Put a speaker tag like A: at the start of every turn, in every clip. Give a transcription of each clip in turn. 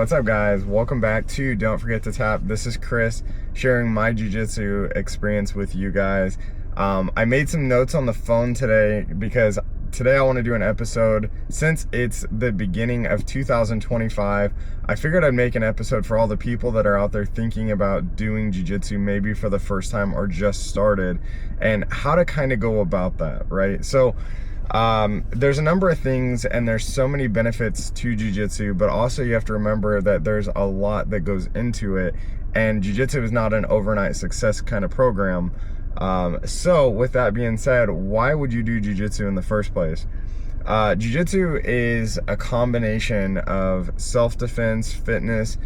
A: What's up, guys? Welcome back to Don't Forget to Tap. This is Chris sharing my jiu-jitsu experience with you guys. I made some notes on the phone today because today I want to do an episode. Since it's the beginning of 2025, I figured I'd make an episode for all the people that are out there thinking about doing jiu-jitsu maybe for the first time or just started, and how to kind of go about that, right? So there's a number of things and there's so many benefits to jiu-jitsu, but also you have to remember that there's a lot that goes into it, and jiu-jitsu is not an overnight success kind of program. So with that being said, why would you do jiu-jitsu in the first place? Jiu-jitsu is a combination of self-defense, fitness,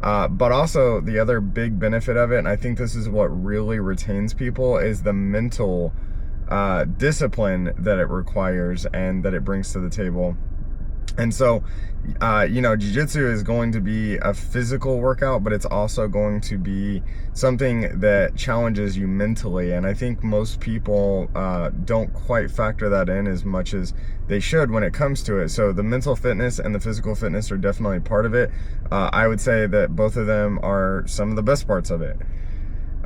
A: but also the other big benefit of it, and I think this is what really retains people, is the mental discipline that it requires and that it brings to the table. And so, jiu-jitsu is going to be a physical workout, but it's also going to be something that challenges you mentally. And I think most people don't quite factor that in as much as they should when it comes to it. So the mental fitness and the physical fitness are definitely part of it. I would say that both of them are some of the best parts of it.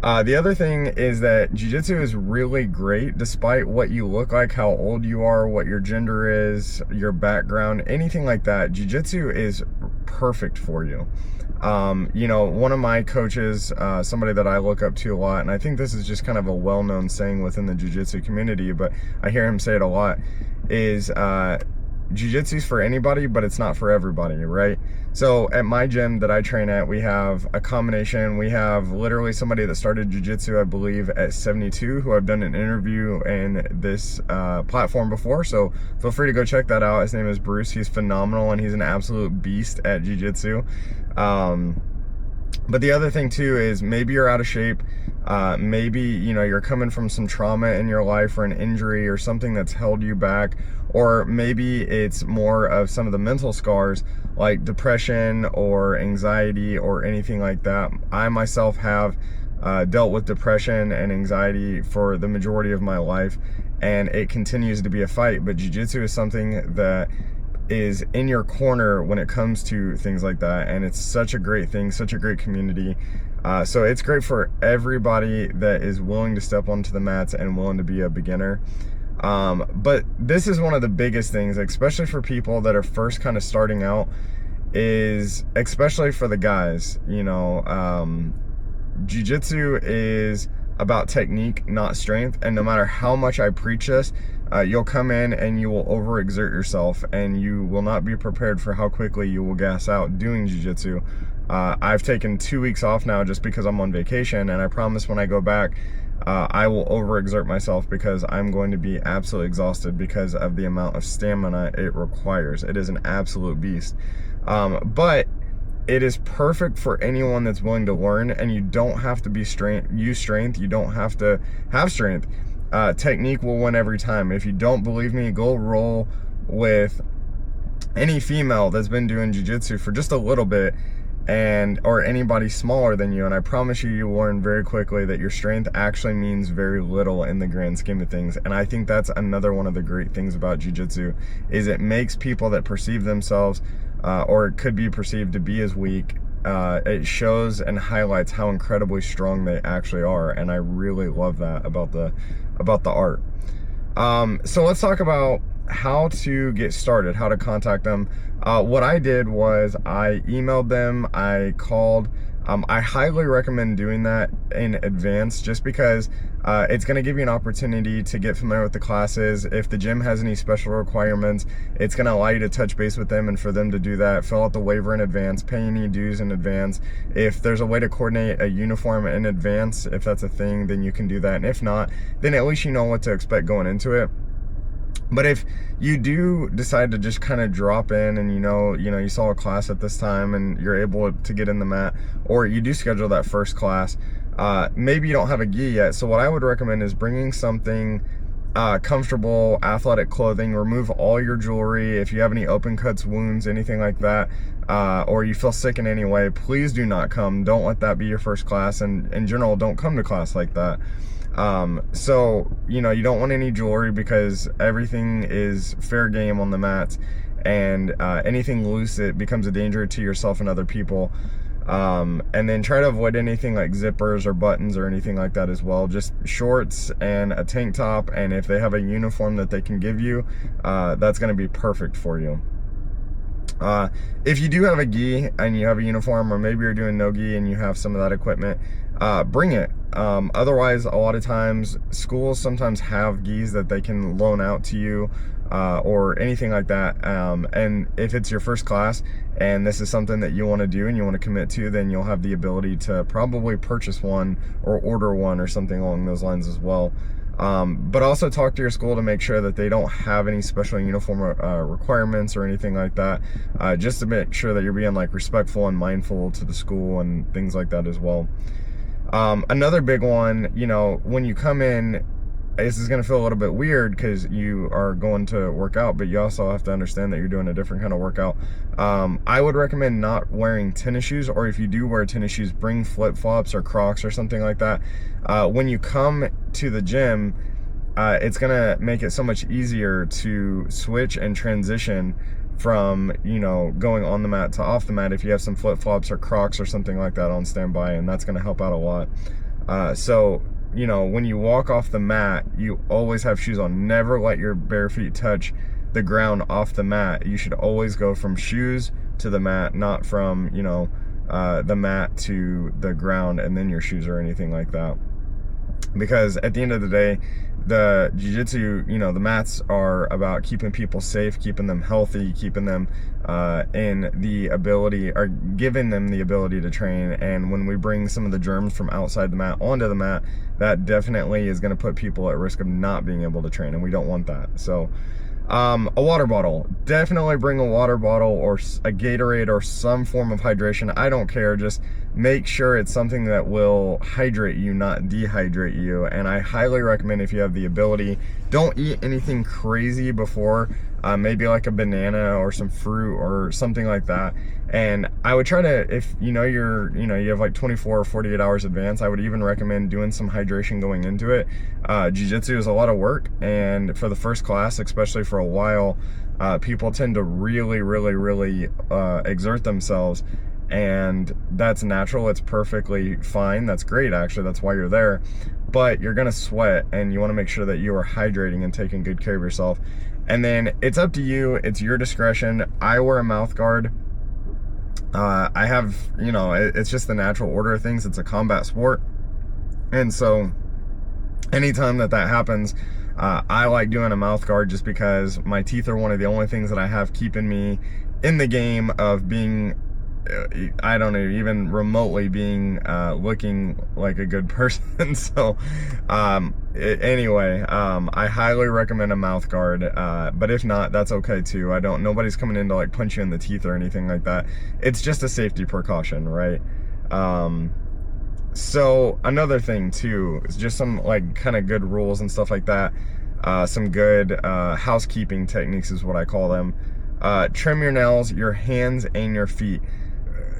A: The other thing is that jiu-jitsu is really great despite what you look like, how old you are, what your gender is, your background, anything like that. Jiu-jitsu is perfect for you. One of my coaches, somebody that I look up to a lot, and I think this is just kind of a well-known saying within the jiu-jitsu community, but I hear him say it a lot, is jiu-jitsu is for anybody, but it's not for everybody, right? So at my gym that I train at, we have a combination. We have literally somebody that started jiu-jitsu, I believe, at 72, who I've done an interview in this platform before, so feel free to go check that out. His name is Bruce. He's phenomenal, and he's an absolute beast at jiu-jitsu. But the other thing too is maybe you're out of shape, maybe you're coming from some trauma in your life or an injury or something that's held you back, or maybe it's more of some of the mental scars like depression or anxiety or anything like that. I myself have dealt with depression and anxiety for the majority of my life, and it continues to be a fight, but jiu-jitsu is something that is in your corner when it comes to things like that, and it's such a great thing, such a great community. So it's great for everybody that is willing to step onto the mats and willing to be a beginner. But this is one of the biggest things, especially for people that are first kind of starting out, is especially for the guys, jiu-jitsu is about technique, not strength. And no matter how much I preach this, you'll come in and you will overexert yourself, and you will not be prepared for how quickly you will gas out doing jiu-jitsu. I've taken 2 weeks off now just because I'm on vacation, and I promise when I go back, I will overexert myself because I'm going to be absolutely exhausted because of the amount of stamina it requires. It is an absolute beast. But it is perfect for anyone that's willing to learn, and you don't have to use strength. You don't have to have strength. Technique will win every time. If you don't believe me, go roll with any female that's been doing jiu-jitsu for just a little bit, or anybody smaller than you, and I promise you will learn very quickly that your strength actually means very little in the grand scheme of things. And I think that's another one of the great things about jiu-jitsu, is it makes people that perceive themselves or could be perceived to be as weak, it shows and highlights how incredibly strong they actually are, and I really love that about the art. So let's talk about how to get started, how to contact them. What I did was I emailed them, I called. I highly recommend doing that in advance, just because it's going to give you an opportunity to get familiar with the classes. If the gym has any special requirements, it's going to allow you to touch base with them, and for them to do that, fill out the waiver in advance, pay any dues in advance. If there's a way to coordinate a uniform in advance, if that's a thing, then you can do that. And if not, then at least you know what to expect going into it. But if you do decide to just kind of drop in, and you saw a class at this time and you're able to get in the mat, or you do schedule that first class, maybe you don't have a gi yet. So what I would recommend is bringing something comfortable, athletic clothing. Remove all your jewelry. If you have any open cuts, wounds, anything like that, or you feel sick in any way, please do not come. Don't let that be your first class, and in general, don't come to class like that. So you don't want any jewelry, because everything is fair game on the mats. and anything loose, it becomes a danger to yourself and other people. And then try to avoid anything like zippers or buttons or anything like that as well. Just shorts and a tank top, and if they have a uniform that they can give you, that's going to be perfect for you. If you do have a gi and you have a uniform, or maybe you're doing no gi and you have some of that equipment, bring it. Otherwise, a lot of times schools sometimes have gis that they can loan out to you, or anything like that. And if it's your first class and this is something that you want to do and you want to commit to, then you'll have the ability to probably purchase one or order one or something along those lines as well. But also talk to your school to make sure that they don't have any special uniform requirements or anything like that, just to make sure that you're being like respectful and mindful to the school and things like that as well. Another big one, you know, when you come in, this is going to feel a little bit weird because you are going to work out, but you also have to understand that you're doing a different kind of workout. I would recommend not wearing tennis shoes, or if you do wear tennis shoes, bring flip-flops or Crocs or something like that. When you come to the gym, it's going to make it so much easier to switch and transition from, you know, going on the mat to off the mat if you have some flip-flops or Crocs or something like that on standby, and that's going to help out a lot. So, you know, when you walk off the mat, you always have shoes on. Never let your bare feet touch the ground off the mat. You should always go from shoes to the mat, not from, you know, the mat to the ground and then your shoes or anything like that. Because at the end of the day, the jiu-jitsu, you know, the mats are about keeping people safe, keeping them healthy, keeping them in the ability, or giving them the ability to train. And when we bring some of the germs from outside the mat onto the mat, that definitely is going to put people at risk of not being able to train, and we don't want that. So a water bottle, definitely bring a water bottle or a Gatorade or some form of hydration. I don't care, just make sure it's something that will hydrate you, not dehydrate you. And I highly recommend, if you have the ability, don't eat anything crazy before, maybe like a banana or some fruit or something like that. And I would try to, if you know you have like 24 or 48 hours advance, I would even recommend doing some hydration going into it. Jiu-jitsu is a lot of work, and for the first class, especially for a while, people tend to really exert themselves, and that's natural. It's perfectly fine. That's great, actually. That's why you're there. But you're gonna sweat, and you want to make sure that you are hydrating and taking good care of yourself. And then it's up to you. It's your discretion. I wear a mouth guard. I have, you know, it's just the natural order of things. It's a combat sport, and so anytime that happens, I like doing a mouth guard, just because my teeth are one of the only things that I have keeping me in the game of being, I don't know, even remotely being looking like a good person. So anyway, I highly recommend a mouth guard, but if not, that's okay too. Nobody's coming in to like punch you in the teeth or anything like that. It's just a safety precaution, right? So another thing too is just some like kind of good rules and stuff like that. Some good housekeeping techniques is what I call them. Trim your nails, your hands, and your feet.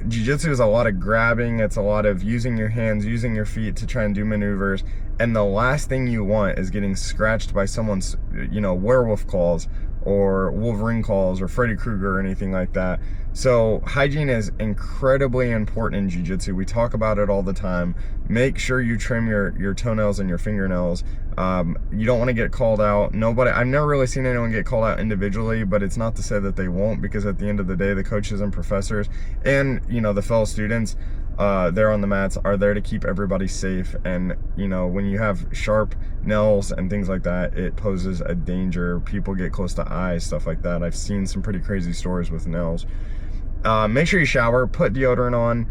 A: Jiu-jitsu is a lot of grabbing. It's a lot of using your hands, using your feet to try and do maneuvers. And the last thing you want is getting scratched by someone's, you know, werewolf claws or Wolverine claws or Freddy Krueger or anything like that. So hygiene is incredibly important in jiu-jitsu. We talk about it all the time. Make sure you trim your toenails and your fingernails. You don't want to get called out. I've never really seen anyone get called out individually, but it's not to say that they won't, because at the end of the day, the coaches and professors and, you know, the fellow students there on the mats are there to keep everybody safe. And, you know, when you have sharp nails and things like that, it poses a danger. People get close to eyes, stuff like that. I've seen some pretty crazy stories with nails. Make sure you shower, put deodorant on.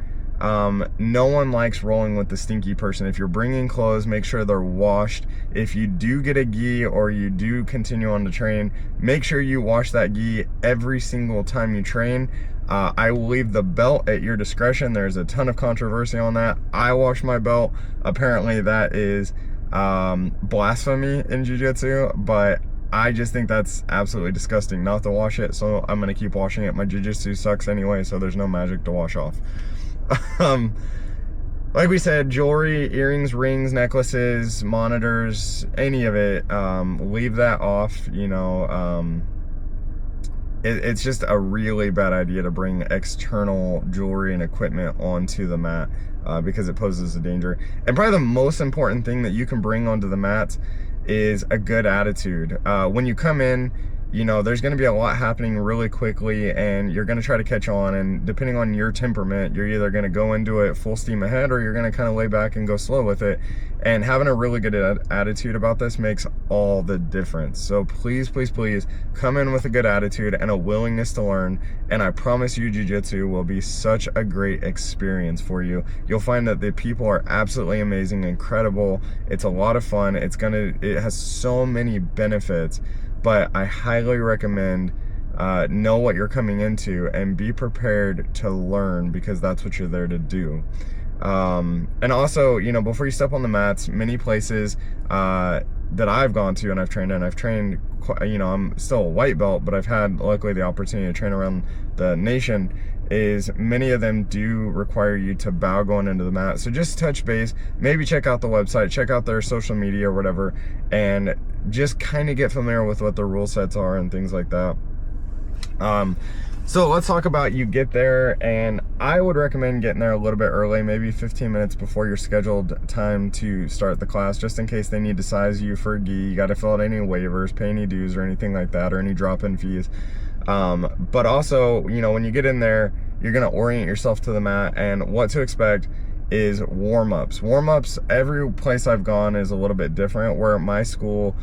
A: No one likes rolling with the stinky person. If you're bringing clothes, make sure they're washed. If you do get a gi or you do continue on to train, make sure you wash that gi every single time you train. I will leave the belt at your discretion. There's a ton of controversy on that. I wash my belt. Apparently that is blasphemy in jiu-jitsu, but I just think that's absolutely disgusting not to wash it, so I'm gonna keep washing it. My jiu-jitsu sucks anyway, so there's no magic to wash off. Like we said, jewelry, earrings, rings, necklaces, monitors, any of it, leave that off. You know, it's just a really bad idea to bring external jewelry and equipment onto the mat, because it poses a danger. And probably the most important thing that you can bring onto the mats is a good attitude. When you come in, you know, there's going to be a lot happening really quickly, and you're going to try to catch on, and depending on your temperament, you're either going to go into it full steam ahead, or you're going to kind of lay back and go slow with it. And having a really good attitude about this makes all the difference. So please, please, please come in with a good attitude and a willingness to learn, and I promise you jiu-jitsu will be such a great experience for you. You'll find that the people are absolutely amazing, incredible. It's a lot of fun. It has so many benefits. But I highly recommend know what you're coming into and be prepared to learn, because that's what you're there to do. And also, you know, before you step on the mats, many places that I've gone to and I've trained in, you know, I'm still a white belt, but I've had luckily the opportunity to train around the nation, is many of them do require you to bow going into the mat. So just touch base, maybe check out the website, check out their social media or whatever, and just kind of get familiar with what the rule sets are and things like that. So let's talk about, you get there, and I would recommend getting there a little bit early, maybe 15 minutes before your scheduled time to start the class, just in case they need to size you for a gi. You got to fill out any waivers, pay any dues or anything like that, or any drop-in fees. But also, you know, when you get in there, you're going to orient yourself to the mat, and what to expect is warm-ups. Warm-ups, every place I've gone is a little bit different. Where at my school,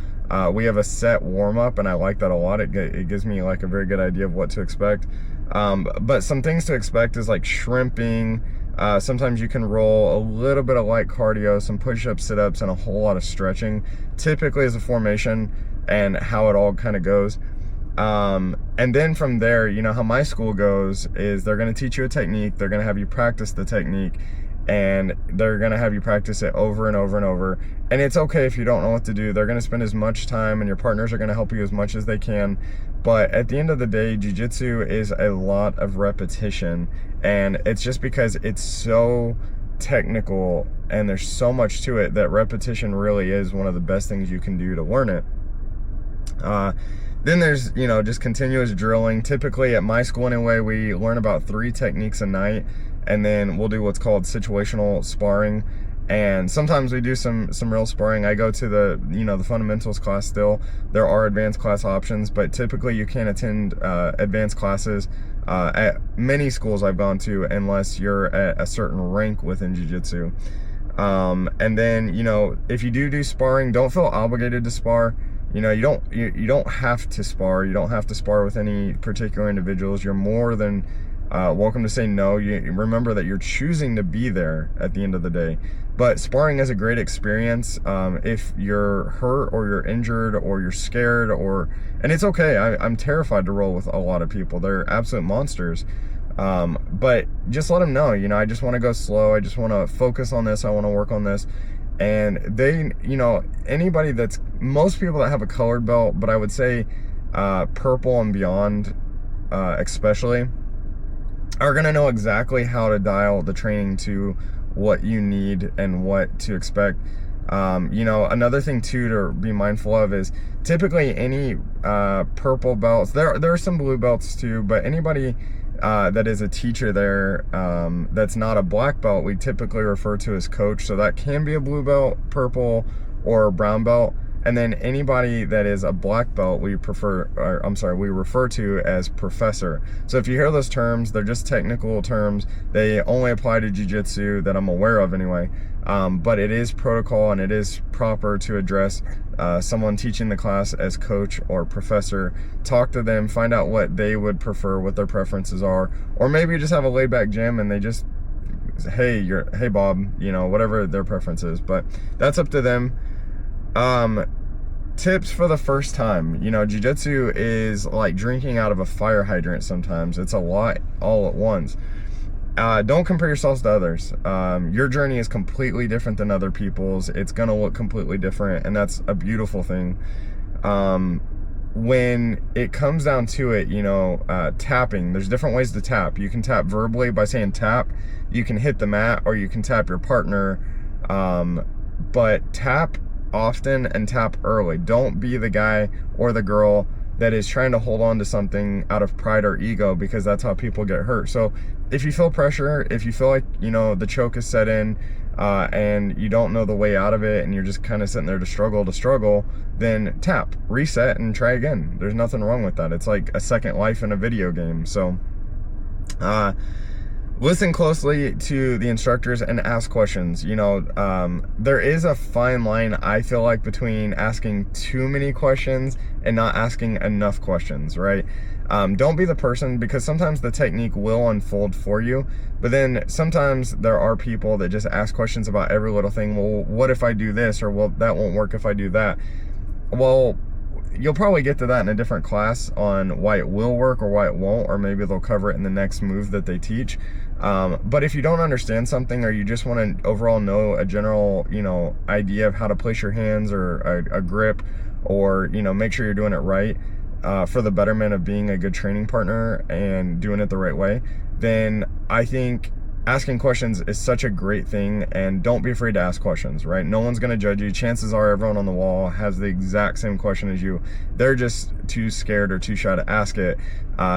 A: we have a set warm-up, and I like that a lot. It gives me like a very good idea of what to expect. But some things to expect is like shrimping. Sometimes you can roll a little bit of light cardio, some push-ups, sit-ups, and a whole lot of stretching, typically as a formation, and how it all kind of goes. And then from there, you know, how my school goes is they're going to teach you a technique, they're going to have you practice the technique, and they're going to have you practice it over and over and over. And it's okay if you don't know what to do. They're going to spend as much time, and your partners are going to help you as much as they can. But at the end of the day, jiu-jitsu is a lot of repetition, and it's just because it's so technical and there's so much to it that repetition really is one of the best things you can do to learn it. Then there's, you know, just continuous drilling. Typically at my school anyway, we learn about 3 techniques a night, and then we'll do what's called situational sparring. And sometimes we do some real sparring. I go to the, you know, the fundamentals class still. There are advanced class options, but typically you can't attend advanced classes at many schools I've gone to unless you're at a certain rank within jiu-jitsu. And then, you know, if you do sparring, don't feel obligated to spar. You know, you don't have to spar. You don't have to spar with any particular individuals. You're more than welcome to say no. You remember that you're choosing to be there at the end of the day. But sparring is a great experience. If you're hurt or you're injured or you're scared, and it's okay. I'm terrified to roll with a lot of people. They're absolute monsters. But just let them know, you know, I just want to go slow. I just want to focus on this. I want to work on this. And they, you know, anybody most people that have a colored belt, but I would say purple and beyond especially, are going to know exactly how to dial the training to what you need and what to expect. You know, another thing too to be mindful of is typically any purple belts, there are some blue belts too, but anybody that is a teacher there that's not a black belt, we typically refer to as coach. So that can be a blue belt, purple, or a brown belt. And then anybody that is a black belt, we refer to as professor. So if you hear those terms, they're just technical terms. They only apply to jiu-jitsu that I'm aware of anyway. But it is protocol, and it is proper to address someone teaching the class as coach or professor. Talk to them, find out what they would prefer, what their preferences are. Or maybe you just have a laid back gym and they just, hey Bob, you know, whatever their preference is. But that's up to them. Tips for the first time. You know, jiu-jitsu is like drinking out of a fire hydrant sometimes. It's a lot all at once. Don't compare yourselves to others. Your journey is completely different than other people's. It's gonna look completely different, and that's a beautiful thing. When it comes down to it, you know, tapping, there's different ways to tap. You can tap verbally by saying tap. You can hit the mat, or you can tap your partner. But tap often and tap early. Don't be the guy or the girl that is trying to hold on to something out of pride or ego, because that's how people get hurt. So if you feel pressure, if you feel like, you know, the choke is set in, and you don't know the way out of it, and you're just kind of sitting there to struggle, then tap, reset, and try again. There's nothing wrong with that. It's like a second life in a video game. So listen closely to the instructors and ask questions. You know, there is a fine line, I feel like, between asking too many questions and not asking enough questions, right? Don't be the person, because sometimes the technique will unfold for you, but then sometimes there are people that just ask questions about every little thing. Well, what if I do this? Or, well, that won't work if I do that. Well, you'll probably get to that in a different class on why it will work or why it won't, or maybe they'll cover it in the next move that they teach. But if you don't understand something, or you just want to overall know a general, you know, idea of how to place your hands, or a grip, or, you know, make sure you're doing it right, for the betterment of being a good training partner and doing it the right way, then I think asking questions is such a great thing. And don't be afraid to ask questions, right? No one's going to judge you. Chances are everyone on the wall has the exact same question as you. They're just too scared or too shy to ask it.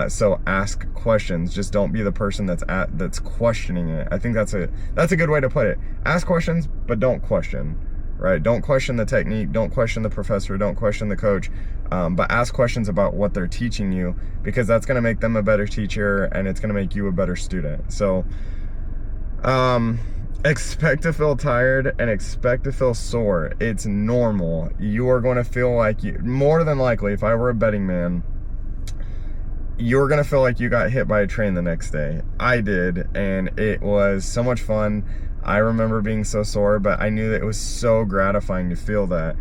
A: So ask questions. Just don't be the person that's questioning it. I think that's a good way to put it. Ask questions, but don't question, right? Don't question the technique. Don't question the professor. Don't question the coach. But ask questions about what they're teaching you, because that's going to make them a better teacher, and it's going to make you a better student. So expect to feel tired and expect to feel sore. It's normal. You are going to feel like more than likely, if I were a betting man, you're going to feel like you got hit by a train the next day. I did, and it was so much fun. I remember being so sore, but I knew that it was so gratifying to feel that.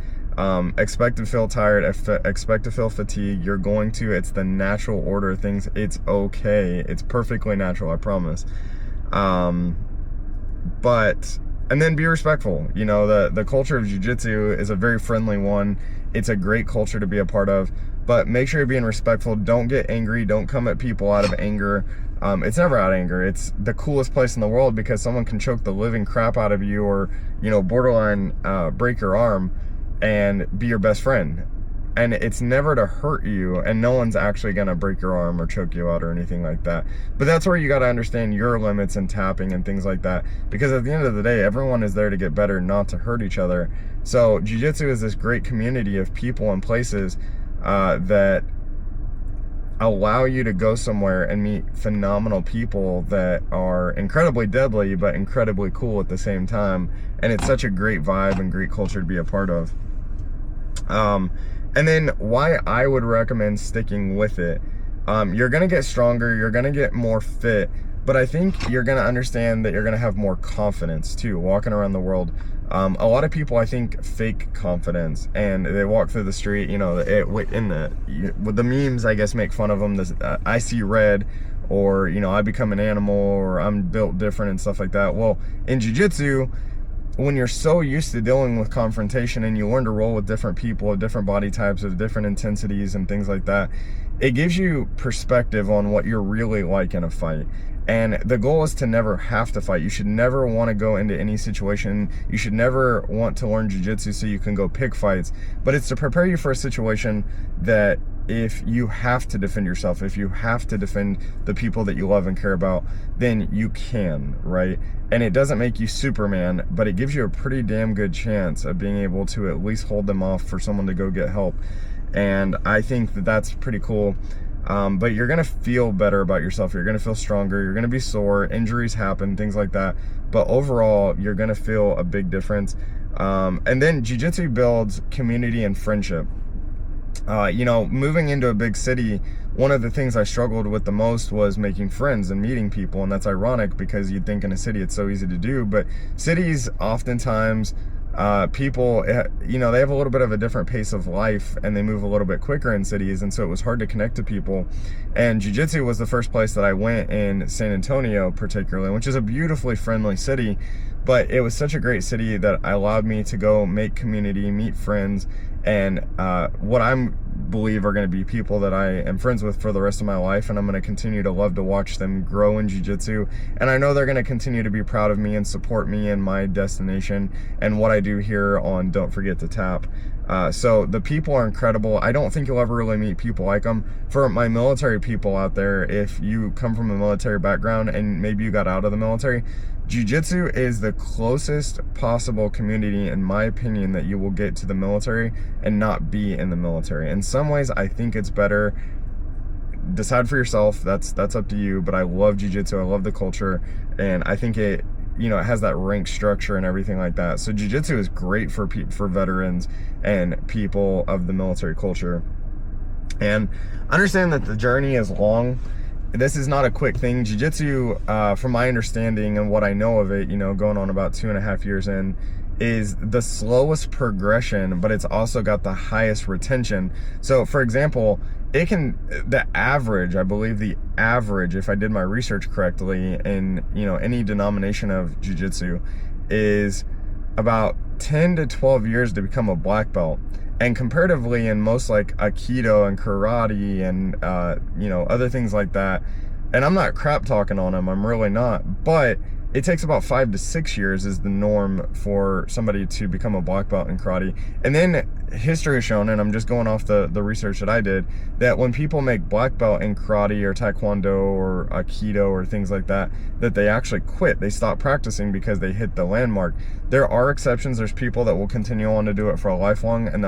A: Expect to feel tired, expect to feel fatigue. You're going to, it's the natural order of things. It's okay. It's perfectly natural, I promise. And then be respectful. You know, the culture of jiu-jitsu is a very friendly one. It's a great culture to be a part of, but make sure you're being respectful. Don't get angry. Don't come at people out of anger. It's never out of anger. It's the coolest place in the world, because someone can choke the living crap out of you, or, you know, borderline, break your arm and be your best friend. And it's never to hurt you, and no one's actually gonna break your arm or choke you out or anything like that. But that's where you gotta understand your limits and tapping and things like that, because at the end of the day, everyone is there to get better, not to hurt each other. So jiu-jitsu is this great community of people and places that allow you to go somewhere and meet phenomenal people that are incredibly deadly but incredibly cool at the same time. And it's such a great vibe and great culture to be a part of. And then why I would recommend sticking with it. You're going to get stronger, you're going to get more fit, but I think you're going to understand that you're going to have more confidence too, walking around the world. A lot of people, I think, fake confidence, and they walk through the street, you know, with the memes, I guess, make fun of them. This, I see red, or, you know, I become an animal, or I'm built different and stuff like that. Well, in jiu-jitsu, when you're so used to dealing with confrontation, and you learn to roll with different people of different body types, of different intensities and things like that, it gives you perspective on what you're really like in a fight. And the goal is to never have to fight. You should never want to go into any situation. You should never want to learn jiu-jitsu so you can go pick fights. But it's to prepare you for a situation that if you have to defend yourself, if you have to defend the people that you love and care about, then you can, right? And it doesn't make you Superman, but it gives you a pretty damn good chance of being able to at least hold them off for someone to go get help. And I think that that's pretty cool. But you're going to feel better about yourself. You're going to feel stronger. You're going to be sore. Injuries happen, things like that. But overall, you're going to feel a big difference. And then jiu-jitsu builds community and friendship. You know, moving into a big city, one of the things I struggled with the most was making friends and meeting people. And that's ironic, because you'd think in a city it's so easy to do. But cities, oftentimes, people, you know, they have a little bit of a different pace of life, and they move a little bit quicker in cities, and so it was hard to connect to people. And jiu-jitsu was the first place that I went in San Antonio, particularly, which is a beautifully friendly city, but it was such a great city that allowed me to go make community, meet friends, and what I believe are going to be people that I am friends with for the rest of my life, and I'm going to continue to love to watch them grow in jiu-jitsu. And I know they're going to continue to be proud of me and support me in my destination and what I do here on Don't Forget to Tap. So the people are incredible. I don't think you'll ever really meet people like them. For my military people out there, if you come from a military background and maybe you got out of the military, Jiu-Jitsu is the closest possible community, in my opinion, that you will get to the military and not be in the military. In some ways, I think it's better. Decide for yourself. That's up to you. But I love Jiu-Jitsu. I love the culture, and I think it has that rank structure and everything like that. So Jiu-Jitsu is great for veterans and people of the military culture. And understand that the journey is long. This is not a quick thing. Jiu-Jitsu, from my understanding and what I know of it, going on about 2.5 years in, is the slowest progression, but it's also got the highest retention. So for example, I believe the average, if I did my research correctly, in any denomination of Jiu-Jitsu is about 10 to 12 years to become a black belt. And comparatively, in most like Aikido and karate and other things like that, and I'm not crap talking on them, I'm really not, but it takes about 5 to 6 years is the norm for somebody to become a black belt in karate. And then history has shown, and I'm just going off the research that I did, that when people make black belt in karate or taekwondo or aikido or things like that, that they actually quit. They stop practicing because they hit the landmark. There are exceptions. There's people that will continue on to do it for a lifetime, and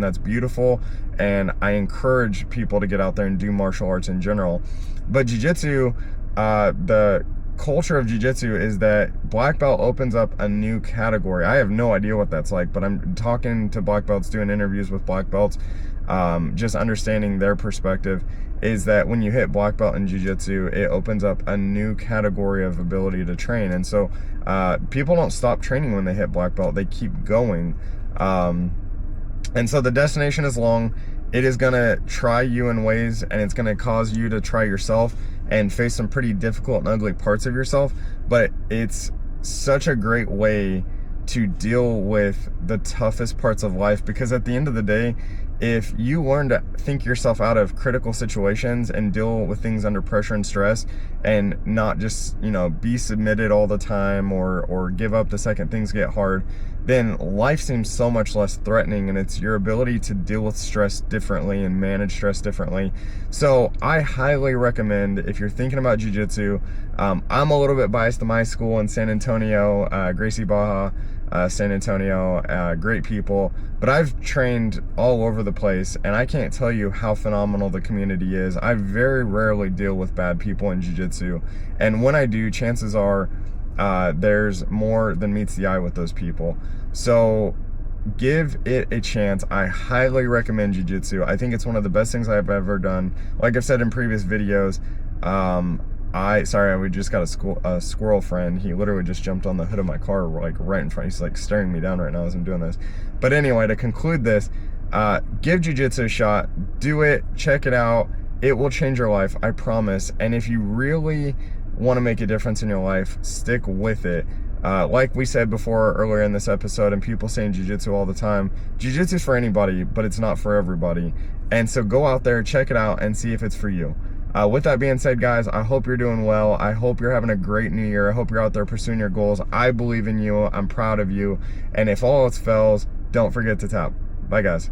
A: that's beautiful. And I encourage people to get out there and do martial arts in general. But jiu-jitsu, the culture of jiu-jitsu is that black belt opens up a new category. I have no idea what that's like, but I'm talking to black belts, doing interviews with black belts, just understanding their perspective is that when you hit black belt in jiu-jitsu, it opens up a new category of ability to train. And so people don't stop training when they hit black belt, they keep going. And so the destination is long. It is going to try you in ways, and it's going to cause you to try yourself and face some pretty difficult and ugly parts of yourself, but it's such a great way to deal with the toughest parts of life, because at the end of the day, if you learn to think yourself out of critical situations and deal with things under pressure and stress, and not just be submitted all the time or give up the second things get hard, then life seems so much less threatening, and it's your ability to deal with stress differently and manage stress differently. So I highly recommend, if you're thinking about jiu-jitsu, I'm a little bit biased to my school in San Antonio, Gracie Baja, San Antonio, great people, but I've trained all over the place, and I can't tell you how phenomenal the community is. I very rarely deal with bad people in jiu-jitsu, and when I do, chances are there's more than meets the eye with those people. So give it a chance. I highly recommend jiu-jitsu. I think it's one of the best things I've ever done. Like I've said in previous videos, we just got a squirrel friend. He literally just jumped on the hood of my car, like right in front. He's like staring me down right now as I'm doing this. But anyway, to conclude this, give jiu-jitsu a shot. Do it. Check it out. It will change your life, I promise. And if you really want to make a difference in your life, stick with it. Like we said before earlier in this episode, and people saying jiu-jitsu all the time, jiu-jitsu is for anybody, but it's not for everybody. And so go out there, check it out, and see if it's for you. With that being said, guys, I hope you're doing well. I hope you're having a great new year. I hope you're out there pursuing your goals. I believe in you. I'm proud of you. And if all else fails, don't forget to tap. Bye, guys.